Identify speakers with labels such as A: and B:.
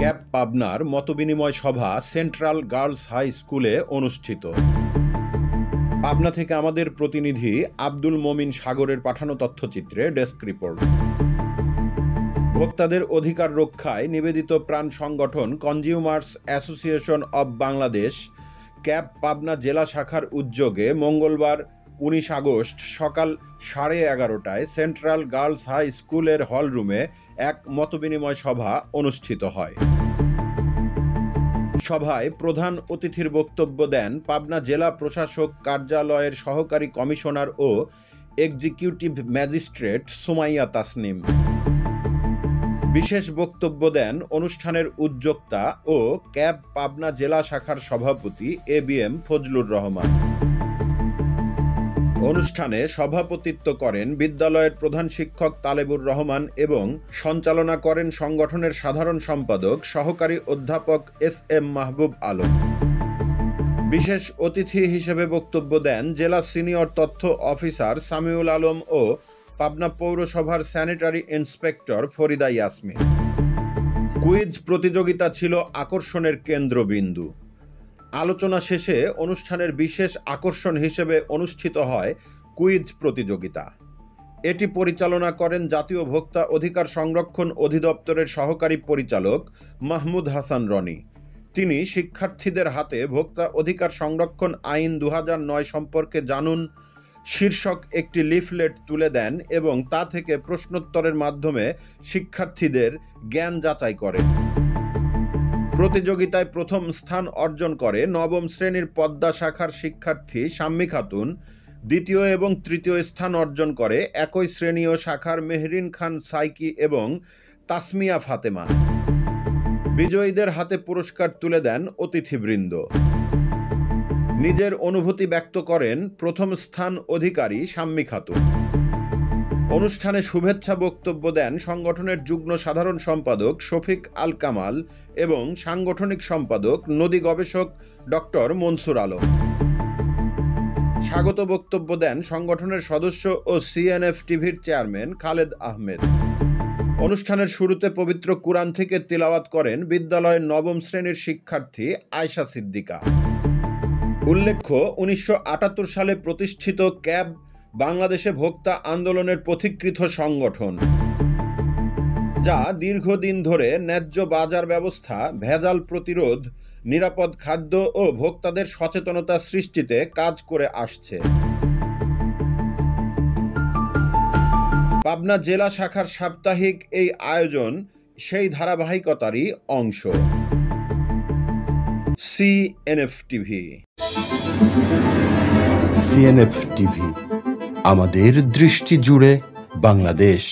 A: Cab পাবনার মতবিনিময় সভা সেন্ট্রাল গার্লস হাই স্কুলে অনুষ্ঠিত। পাবনা থেকে আমাদের প্রতিনিধি আব্দুল মমিন সাগরের পাঠানো তথ্যচিত্রে ডেস্ক রিপোর্ট। ভোক্তাদের অধিকার রক্ষায় নিবেদিত প্রাণ সংগঠন consumers association of Bangladesh cab Pabna জেলা শাখার উদ্যোগে মঙ্গলবার 19 আগস্ট সকাল 11:30টায় সেন্ট্রাল গার্লস হাই স্কুলের হলরুমে এক মতবিনিময় সভা অনুষ্ঠিত হয়। সভায় প্রধান অতিথির বক্তব্য দেন পাবনা জেলা প্রশাসক কার্যালয়ের সহকারী কমিশনার ও এক্সিকিউটিভ ম্যাজিস্ট্রেট সুমাইয়া তাসনিম। বিশেষ বক্তব্য দেন অনুষ্ঠানের উদ্যোক্তা ও ক্যাব পাবনা জেলা শাখার সভাপতি ABM ফজলুর রহমান। অনুষ্ঠানে সভাপতিত্ব করেন বিদ্যালয়ের প্রধান শিক্ষক তালেবুর রহমান এবং সঞ্চালনা করেন সংগঠনের সাধারণ সম্পাদক সহকারী অধ্যাপক SM মাহবুব আলম। বিশেষ অতিথি হিসেবে বক্তব্য দেন জেলা সিনিয়র তথ্য অফিসার সামিউল আলম ও পাবনা পৌরসভার sanitary inspector Farida Yasmin. Quiz প্রতিযোগিতা ছিল আকর্ষণের কেন্দ্রবিন্দু। আলোচনা শেষে অনুষ্ঠানের বিশেষ আকর্ষণ হিসেবে অনুষ্ঠিত হয় কুইজ প্রতিযোগিতা। এটি পরিচালনা করেন জাতীয় ভোক্তা অধিকার সংরক্ষণ অধিদপ্তরের সহকারী পরিচালক মাহমুদ হাসান রনি। তিনি শিক্ষার্থীদের হাতে ভোক্তা অধিকার সংরক্ষণ আইন 2009 সম্পর্কে জানুন শীর্ষক একটি লিফলেট তুলে দেন এবং তা থেকে প্রশ্নোত্তরের মাধ্যমে শিক্ষার্থীদের জ্ঞান যাচাই করেন। প্রতিযোগিতায় প্রথম স্থান অর্জন করে নবম শ্রেণীর পদ্মা শাখার শিক্ষার্থী শাম্মী খাতুন, দ্বিতীয় এবং তৃতীয় স্থান অর্জন করে একই শ্রেণী ও শাখার মেহরিন খান সাইকি এবং তাসমিয়া ফাতেমা। বিজয়ীদের হাতে পুরস্কার তুলে দেন অতিথিবৃন্দ। নিজের অনুভূতি ব্যক্ত করেন প্রথম স্থান অধিকারী শাম্মী খাতুন। অনুষ্ঠানে শুভেচ্ছা বক্তব্য দেন সংগঠনের যুগ্ম সাধারণ সম্পাদক শফিক আল কামাল এবং সাংগঠনিক সম্পাদক নদী গবেষক ডক্টর মনসুর আলম। স্বাগত বক্তব্য দেন সংগঠনের সদস্য ও CNF টিভির চেয়ারম্যান খালেদ আহমেদ। অনুষ্ঠানের শুরুতে পবিত্র কুরআন থেকে তিলাওয়াত করেন বিদ্যালয়ের নবম শ্রেণীর শিক্ষার্থী আয়শা সিদ্দিকা। উল্লেখ্য, 1978 সালে প্রতিষ্ঠিত ক্যাব বাংলাদেশে ভোক্তা আন্দোলনের পথিকৃত সংগঠন, যা দীর্ঘদিন ধরে ন্যায্য বাজার ব্যবস্থা, ভেজাল প্রতিরোধ, নিরাপদ খাদ্য ও ভোক্তাদের সচেতনতা সৃষ্টিতে কাজ করে আসছে। পাবনা জেলা শাখার সাপ্তাহিক এই আয়োজন সেই ধারাবাহিকতারই অংশ। CNF TV.
B: CNF টিভি, আমাদের দৃষ্টি জুড়ে বাংলাদেশ।